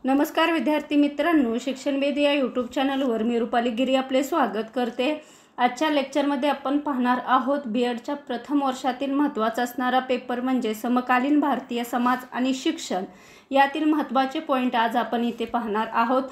नमस्कार विद्यार्थी मित्रांनो, शिक्षण वेद या यूट्यूब चॅनलवर मी रुपाली गिरी आपले स्वागत करते। आजच्या लेक्चरमध्ये आपण पाहणार आहोत बीएडच्या प्रथम वर्षातील महत्त्वाचा असणारा पेपर म्हणजे समकालीन भारतीय समाज आणि शिक्षण। यातील महत्त्वाचे पॉइंट आज आपण इथे पाहणार आहोत।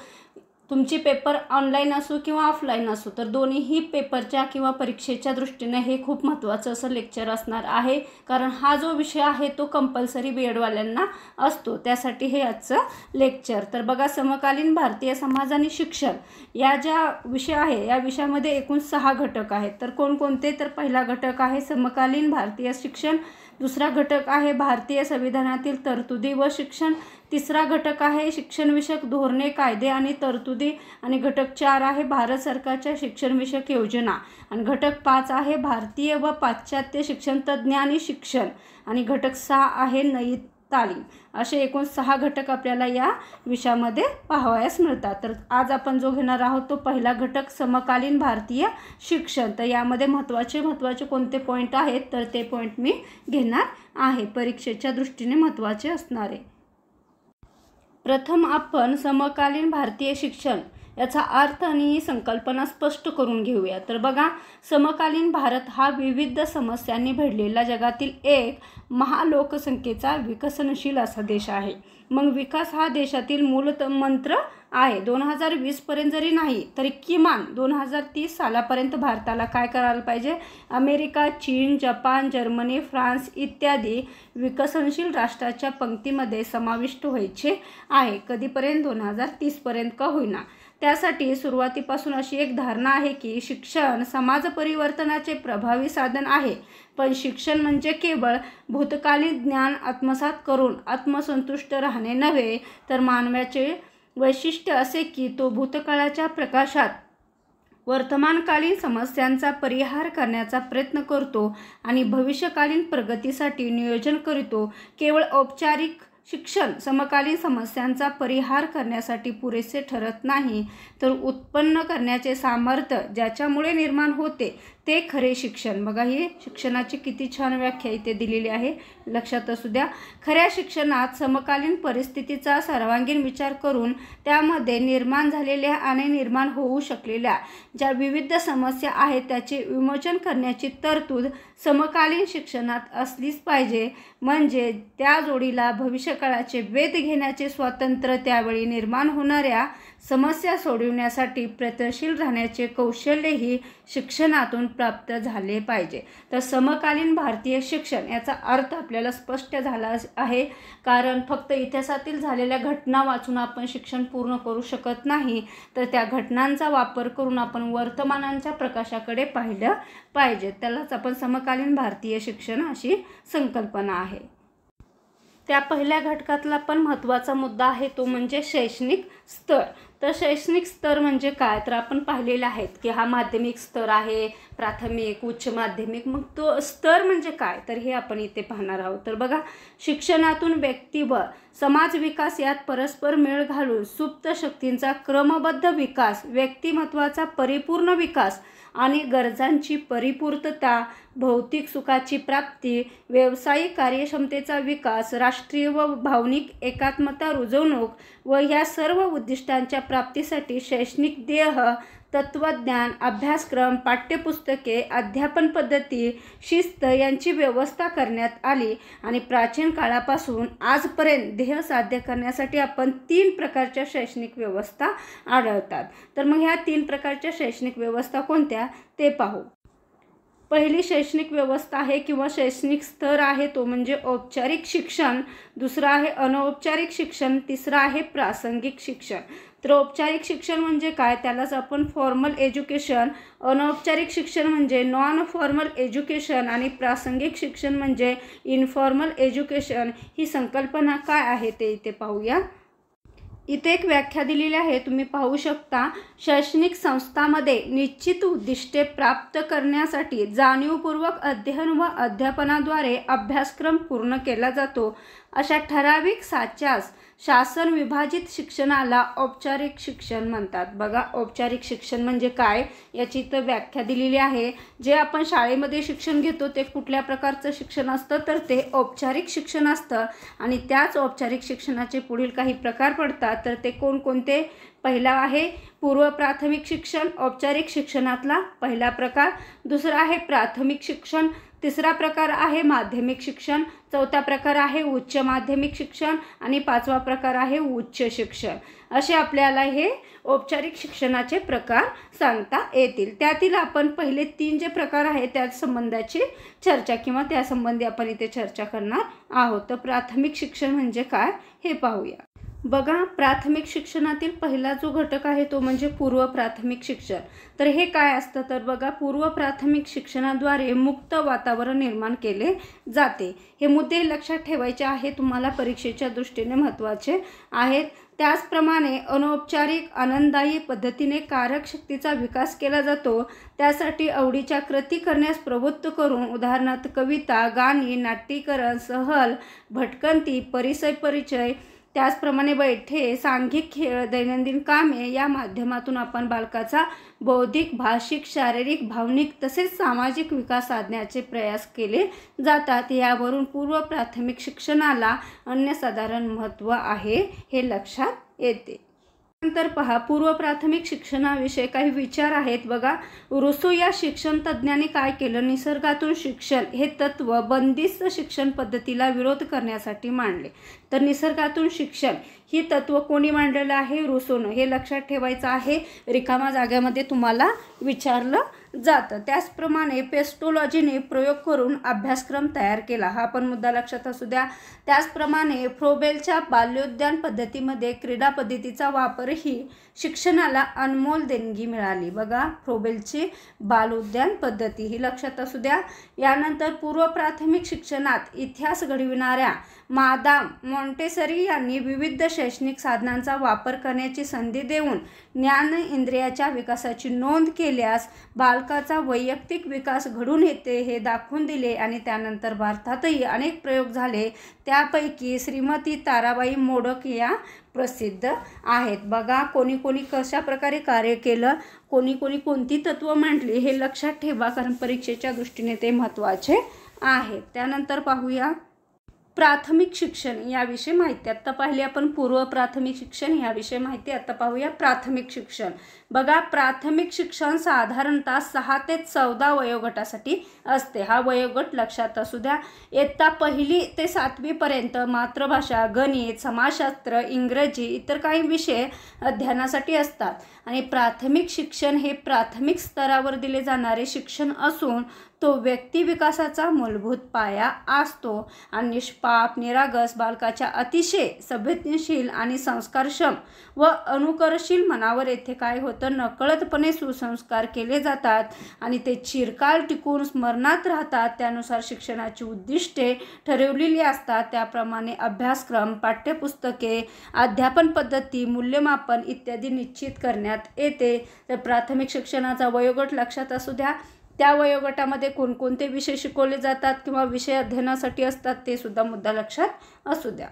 तुमची पेपर ऑनलाइन असो किंवा ऑफलाइन असो तर दोन्हीही पेपरच्या किंवा परीक्षेच्या दृष्टीने हे खूप महत्त्वाचं असं लेक्चर असणार आहे, कारण हा जो विषय आहे तो कंपल्सरी बीएड वाल्यांना असतो, त्यासाठी हे आजचं लेक्चर। तर बघा, समकालीन भारतीय समाज आणि शिक्षण या ज्या विषय आहे या विषयामध्ये एकूण 6 घटक आहेत। तर कोणकोणते? तर पहिला घटक आहे समकालीन भारतीय शिक्षण, दुसरा घटक आहे भारतीय संविधानातील तरतुदी व शिक्षण, तिसरा घटक आहे शिक्षण विषयक धोरणे, कायदे आणि तरतुदी, आणि घटक 4 आहे भारत सरकारच्या शिक्षण विषयक योजना, आणि घटक 5 आहे भारतीय व पाश्चात्य शिक्षण तज्ञ आणि शिक्षण, आणि घटक 6 आहे नयी तालीम। असे एकूण 6 घटक आपल्याला या विषयामध्ये पाहावयास मिळतात। तर आज आपण जो घेणार आहोत तो पहिला घटक समकालीन भारतीय शिक्षण। तर यामध्ये महत्त्वाचे कोणते पॉइंट आहेत तर ते पॉइंट मी घेणार आहे, परीक्षेच्या दृष्टीने महत्त्वाचे असणारे। प्रथम आपण समकालीन भारतीय शिक्षण याचा अर्थ आणि संकल्पना स्पष्ट करून घेऊया। तर बघा, समकालीन भारत हा विविध समस्यांनी भेडलेला जगातील एक महालोकसंख्येचा विकसनशील असा देश आहे। मग विकास हा देशातील मूल मंत्र आहे। 2020 पर्यंत जरी नाही तरी किमान 2030 सालापर्यंत भारताला काय करायला पाहिजे? अमेरिका, चीन, जपान, जर्मनी, फ्रान्स इत्यादी विकसनशील राष्ट्राच्या पंक्तीमध्ये समाविष्ट व्हायचे आहे। कधीपर्यंत? 2030 पर्यंत का होईना। त्यासाठी सुरुवातीपासून अशी एक धारणा आहे की शिक्षण समाज परिवर्तनाचे प्रभावी साधन आहे, पण शिक्षण म्हणजे केवळ भूतकालीन ज्ञान आत्मसात करून आत्मसंतुष्ट राहणे नव्हे, तर मानवाचे वैशिष्ट्य असे की तो भूतकाळाच्या प्रकाशात वर्तमानकालीन समस्यांचा परिहार करण्याचा प्रयत्न करतो आणि भविष्यकालीन प्रगतीसाठी नियोजन करतो। केवळ औपचारिक शिक्षण समकालीन समस्यांचा परिहार करण्यासाठी पुरेसे ठरत नाही, तर उत्पन्न करण्याचे सामर्थ्य ज्याच्यामुळे निर्माण होते ते खरे शिक्षण। बघा, ही शिक्षणाची किती छान व्याख्या इथे दिलेली आहे, लक्षात असू द्या। खऱ्या शिक्षणात समकालीन परिस्थितीचा सर्वांगीण विचार करून त्यामध्ये निर्माण झालेल्या आणि निर्माण होऊ शकलेल्या ज्या विविध समस्या आहेत त्याचे विमोचन करण्याची तरतूद समकालीन शिक्षणात असलीच पाहिजे। म्हणजे त्या जोडीला भविष्यकाळाचे वेध घेण्याचे स्वातंत्र्य, त्यावेळी निर्माण होणाऱ्या समस्या सोडविण्यासाठी प्रयत्नशील राहण्याचे कौशल्यही शिक्षणातून प्राप्त झाले पाहिजे। तर समकालीन भारतीय शिक्षण याचा अर्थ आपल्याला स्पष्ट झाला आहे, कारण फक्त इतिहासातील झालेल्या घटना वाचून आपण शिक्षण पूर्ण करू शकत नाही, तर त्या घटनांचा वापर करून आपण वर्तमानांच्या प्रकाशाकडे पाहिलं पाहिजे। त्यालाच आपण समकालीन भारतीय शिक्षण अशी संकल्पना आहे। त्या पहिल्या घटकातला पण महत्त्वाचा मुद्दा आहे तो म्हणजे शैक्षणिक स्तर। तर शैक्षणिक स्तर म्हणजे काय? तर आपण पाहिलेले आहेत की हा माध्यमिक स्तर आहे, प्राथमिक, उच्च माध्यमिक। मग तो स्तर म्हणजे काय तर हे आपण इथे पाहणार आहोत। तर बघा, शिक्षणातून व्यक्ती व समाज विकास यात परस्पर मेळ घालून सुप्त शक्तींचा क्रमबद्ध विकास, व्यक्तिमत्वाचा परिपूर्ण विकास आणि गरजांची परिपूर्तता, भौतिक सुखाची प्राप्ती, व्यावसायिक कार्यक्षमतेचा विकास, राष्ट्रीय व भावनिक एकात्मता रुजवणूक व या सर्व उद्दिष्टांच्या प्राप्तीसाठी शैक्षणिक ध्येय, तत्वज्ञान, अभ्यासक्रम, पाठ्यपुस्तके, अध्यापन पद्धती, शिस्त यांची व्यवस्था करण्यात आली। आणि प्राचीन काळापासून आजपर्यंत ध्येय साध्य करण्यासाठी आपण 3 प्रकारच्या शैक्षणिक व्यवस्था आढळतात। तर मग ह्या 3 प्रकारच्या शैक्षणिक व्यवस्था कोणत्या ते पाहू। पहिली शैक्षणिक व्यवस्था आहे किंवा शैक्षणिक स्तर आहे तो म्हणजे औपचारिक शिक्षण, दुसरा आहे अनौपचारिक शिक्षण, तिसरा आहे प्रासंगिक शिक्षण। तर औपचारिक शिक्षण म्हणजे काय? त्यालाच आपण फॉर्मल एज्युकेशन, अनौपचारिक शिक्षण म्हणजे नॉन फॉर्मल एज्युकेशन, आणि प्रासंगिक शिक्षण म्हणजे इनफॉर्मल एज्युकेशन। ही संकल्पना काय आहे ते इथे पाहूया। इथे एक व्याख्या दिलेली आहे, तुम्ही पाहू शकता। शैक्षणिक संस्थांमध्ये निश्चित उद्दिष्टे प्राप्त करण्यासाठी जाणीवपूर्वक अध्ययन व अध्यापनाद्वारे अभ्यासक्रम पूर्ण केला जातो। अशा ठराविक साच्यास शासन विभाजित शिक्षणाला औपचारिक शिक्षण म्हणतात. बघा, औपचारिक शिक्षण म्हणजे काय याची तर व्याख्या दिलेली आहे. जे आपण शाळेमध्ये शिक्षण घेतो ते कुठल्या प्रकारचं शिक्षण असतं तर ते औपचारिक शिक्षण असतं. आणि त्याच औपचारिक शिक्षणाचे पुढील काही प्रकार पडतात. तर ते कोणकोणते? पहिला आहे पूर्व प्राथमिक शिक्षण, औपचारिक शिक्षणातला पहिला प्रकार. दुसरा आहे प्राथमिक शिक्षण. तिसरा प्रकार आहे माध्यमिक शिक्षण. चौथा प्रकार आहे उच्च माध्यमिक शिक्षण. आणि पाचवा प्रकार आहे उच्च शिक्षण. असे आपल्याला हे औपचारिक शिक्षणाचे प्रकार सांगता येतील. त्यातील आपण पहिले 3 जे प्रकार आहेत त्या संबंधाची चर्चा किंवा त्यासंबंधी आपण इथे चर्चा करणार आहोत. तर प्राथमिक शिक्षण म्हणजे काय हे पाहूया. बघा, प्राथमिक शिक्षणातील पहिला जो घटक आहे तो म्हणजे पूर्व प्राथमिक शिक्षण. तर हे काय असतं तर बघा, पूर्व प्राथमिक शिक्षणाद्वारे मुक्त वातावरण निर्माण केले जाते. हे मुद्दे लक्षात ठेवायचे आहे, तुम्हाला परीक्षेच्या दृष्टीने महत्त्वाचे आहेत. त्याचप्रमाणे अनौपचारिक आनंददायी पद्धतीने कार्यशक्तीचा विकास केला जातो. त्यासाठी आवडीच्या कृती करण्यास प्रवृत्त करून उदाहरणार्थ कविता, गाणी, नाट्यीकरण, सहल, भटकंती, परिचय, त्याचप्रमाणे बैठे, सांघिक खेळ, दैनंदिन कामे या माध्यमातून आपण बालकाचा बौद्धिक, भाषिक, शारीरिक, भावनिक तसेच सामाजिक विकास साधण्याचे प्रयास केले जातात. यावरून पूर्व प्राथमिक शिक्षणाला अनन्यसाधारण महत्त्व आहे हे लक्षात येते. नंतर पहा, पूर्व प्राथमिक शिक्षणाविषयी काही विचार आहेत. बघा, रुसो या शिक्षण तज्ज्ञांनी काय केलं, निसर्गातून शिक्षण हे तत्व बंदिस्त शिक्षण पद्धतीला विरोध करण्यासाठी मांडले. तर निसर्गातून शिक्षण ही तत्व कोणी मांडलेलं आहे? रुसोनं. हे लक्षात ठेवायचं आहे, रिकामा जागेमध्ये तुम्हाला विचारलं जातं. त्याचप्रमाणे पेस्टोलॉजीने प्रयोग करून अभ्यासक्रम तयार केला, हा पण मुद्दा लक्षात असू द्या. त्याचप्रमाणे फ्रोबेलच्या बाल्योद्यान पद्धतीमध्ये क्रीडा पद्धतीचा वापरही शिक्षणाला अनमोल देणगी मिळाली. बघा, फ्रोबेलची बालोद्यान पद्धती ही लक्षात असू द्या. यानंतर पूर्व प्राथमिक शिक्षणात इतिहास घडविणाऱ्या मादाम मॉन्टेसरी यांनी विविध शैक्षणिक साधनांचा वापर करण्याची संधी देऊन ज्ञान इंद्रियाच्या विकासाची नोंद केल्यास बालकाचा वैयक्तिक विकास घडून येते हे दाखवून दिले. आणि त्यानंतर भारतातही अनेक प्रयोग झाले, त्यापैकी श्रीमती ताराबाई मोडक या प्रसिद्ध आहेत. बघा, कोणी कोणी कशा प्रकारे कार्य केलं, कोणी कोणी कोणती तत्त्व मांडली हे लक्षात ठेवा, कारण परीक्षेच्या दृष्टीने ते महत्त्वाचे आहे. त्यानंतर पाहूया प्राथमिक शिक्षण याविषयी माहिती. आत्ता पाहिली आपण पूर्व प्राथमिक शिक्षण याविषयी माहिती. आता पाहूया प्राथमिक शिक्षण. बघा, प्राथमिक शिक्षण साधारणतः 6 ते 14 वयोगटासाठी असते. हा वयोगट लक्षात असू द्या. इयत्ता 1 ते 7वी पर्यंत मातृभाषा, गणित, समाजशास्त्र, इंग्रजी इतर काही विषय अध्ययनासाठी असतात. आणि प्राथमिक शिक्षण हे प्राथमिक स्तरावर दिले जाणारे शिक्षण असून तो व्यक्ती विकासाचा मूलभूत पाया असतो. आणि निष्पाप, निरागस बालकाच्या अतिशय संवेदनशील आणि संस्कारक्षम व अनुकरणशील मनावर येथे काय होतं, नकळतपणे सुसंस्कार केले जातात आणि ते चिरकाल टिकून स्मरणात राहतात. त्यानुसार शिक्षणाची उद्दिष्टे ठरवलेली असतात. त्याप्रमाणे अभ्यासक्रम, पाठ्यपुस्तके, अध्यापन पद्धती, मूल्यमापन इत्यादी निश्चित करण्यात येते. तर प्राथमिक शिक्षणाचा वयोगट लक्षात असू द्या. त्या वयोगटामध्ये कोणकोणते विषय शिकवले जातात किंवा विषय अध्ययनासाठी असतात ते सुद्धा मुद्दा लक्षात असू द्या.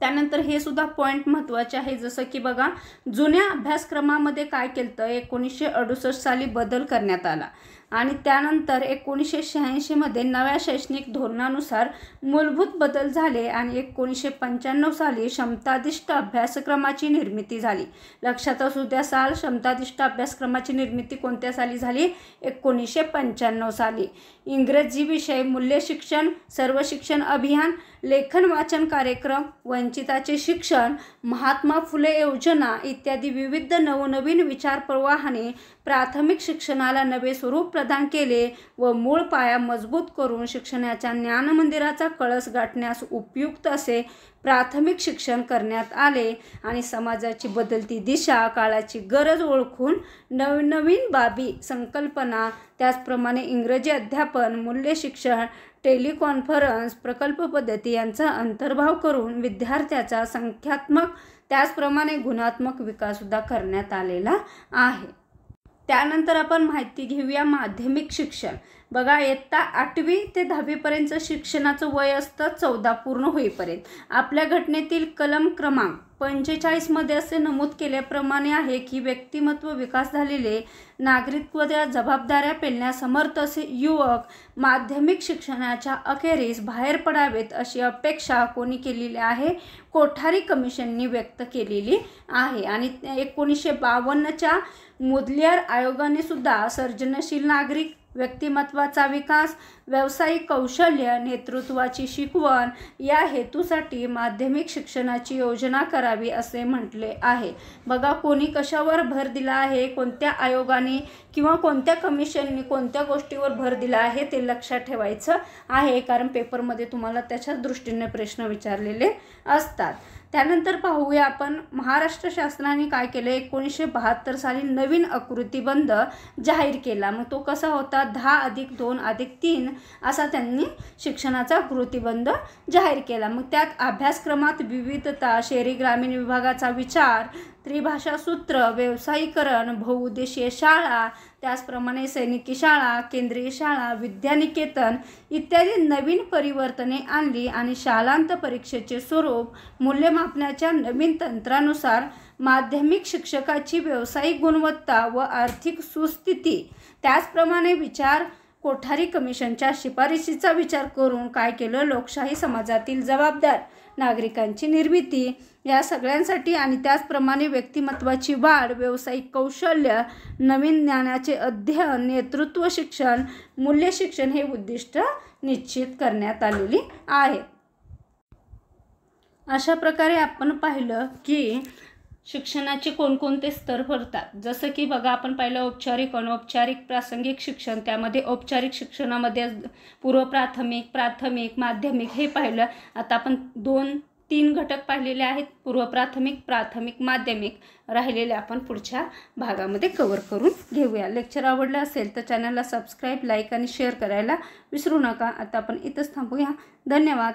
त्यानंतर हे सुद्धा पॉईंट महत्त्वाचे आहे, जसं की बघा, जुन्या अभ्यासक्रमामध्ये काय केलं, 1968 साली बदल करण्यात आला आणि त्यानंतर 1986 मध्ये नव्या शैक्षणिक धोरणानुसार मूलभूत बदल झाले आणि 1995 साली क्षमताधिष्ठ अभ्यासक्रमाची निर्मिती झाली. लक्षात असू द्या, साल क्षमताधिष्ठ अभ्यासक्रमाची निर्मिती कोणत्या साली झाली? 1995 साली. इंग्रजी विषय, मूल्य शिक्षण, सर्व शिक्षण अभियान, लेखन वाचन कार्यक्रम, वंचिताचे शिक्षण, महात्मा फुले योजना इत्यादी विविध नवनवीन विचार प्रवाहाने प्राथमिक शिक्षणाला नवे स्वरूप प्रदान केले व मूळ पाया मजबूत करून शिक्षणाच्या ज्ञानमंदिराचा कळस गाठण्यास उपयुक्त असे प्राथमिक शिक्षण करण्यात आले. आणि समाजाची बदलती दिशा, काळाची गरज ओळखून नवनवीन बाबी, संकल्पना, त्याचप्रमाणे इंग्रजी अध्यापन, मूल्य शिक्षण, टेलिकॉन्फरन्स, प्रकल्प पद्धती यांचा अंतर्भाव करून विद्यार्थ्याचा संख्यात्मक त्याचप्रमाणे गुणात्मक विकास सुद्धा करण्यात आलेला आहे. त्यानंतर आपण माहिती घेऊया माध्यमिक शिक्षण. बघा, इयत्ता 8वी ते 10वीपर्यंत शिक्षणाचं वय असतं 14 पूर्ण होईपर्यंत. आपल्या घटनेतील कलम क्रमांक 45 मध्ये असे नमूद केल्याप्रमाणे आहे की व्यक्तिमत्व विकास झालेले, नागरिकत्वाच्या जबाबदाऱ्या पेलण्यास समर्थ असे युवक माध्यमिक शिक्षणाच्या अखेरीस बाहेर पडावेत अशी अपेक्षा कोणी केलेली आहे? कोठारी कमिशननी व्यक्त केलेली आहे. आणि 1952च्या मुदलियार आयोगाने सुद्धा सर्जनशील नागरिक, व्यक्तिमत्वाचा विकास, व्यावसायिक कौशल्य, नेतृत्वाची शिकवण या हेतूसाठी माध्यमिक शिक्षणाची योजना करावी असे म्हटले आहे. बघा, कोणी कशावर भर दिला आहे, कोणत्या आयोगाने किंवा कोणत्या कमिशनने कोणत्या गोष्टीवर भर दिला आहे ते लक्षात ठेवायचं आहे, कारण पेपरमध्ये तुम्हाला त्याच्याच दृष्टीने प्रश्न विचारलेले असतात. त्यानंतर पाहूया आपण महाराष्ट्र शासनाने काय केलं. 1972 साली नवीन आकृतिबंध जाहीर केला. मग तो कसा होता? 10+2+3 असा त्यांनी शिक्षणाचा आकृतिबंध जाहीर केला. मग त्यात अभ्यासक्रमात विविधता, शहरी ग्रामीण विभागाचा विचार, त्रिभाषा सूत्र, व्यावसायीकरण, बहुउद्देशीय शाळा, त्याचप्रमाणे सैनिकी शाळा, केंद्रीय शाळा, विद्यानिकेतन इत्यादी नवीन परिवर्तने आणली आणि शालांत परीक्षेचे स्वरूप, मूल्यमापनाच्या नवीन तंत्रानुसार माध्यमिक शिक्षकाची व्यावसायिक गुणवत्ता व आर्थिक सुस्थिती, त्याचप्रमाणे विचार कोठारी कमिशनच्या शिफारशीचा विचार करून काय केलं? लोकशाही समाजातील जबाबदार नागरिकांची निर्मिती या सगळ्यांसाठी आणि त्याचप्रमाणे व्यक्तिमत्वाची वाढ, व्यावसायिक कौशल्य, नवीन ज्ञानाचे अध्ययन, नेतृत्व शिक्षण, मूल्य शिक्षण हे उद्दिष्ट निश्चित करण्यात आलेली आहे. अशा प्रकारे आपण पाहिलं की शिक्षणाचे कोणकोणते स्तर पडतात. जसं की बघा, आपण पाहिलं औपचारिक, अनौपचारिक, प्रासंगिक शिक्षण. त्यामध्ये औपचारिक शिक्षणामध्ये पूर्व प्राथमिक, प्राथमिक, माध्यमिक हे पाहिलं. आता आपण 2-3 घटक पाहिलेले आहेत, पूर्व प्राथमिक, प्राथमिक, माध्यमिक. राहिलेले आपण पुढच्या भागामध्ये कव्हर करून घेऊया. लेक्चर आवडलं असेल तर चॅनलला सबस्क्राईब, लाईक आणि शेअर करायला विसरू नका. आता आपण इथंच थांबूया. धन्यवाद.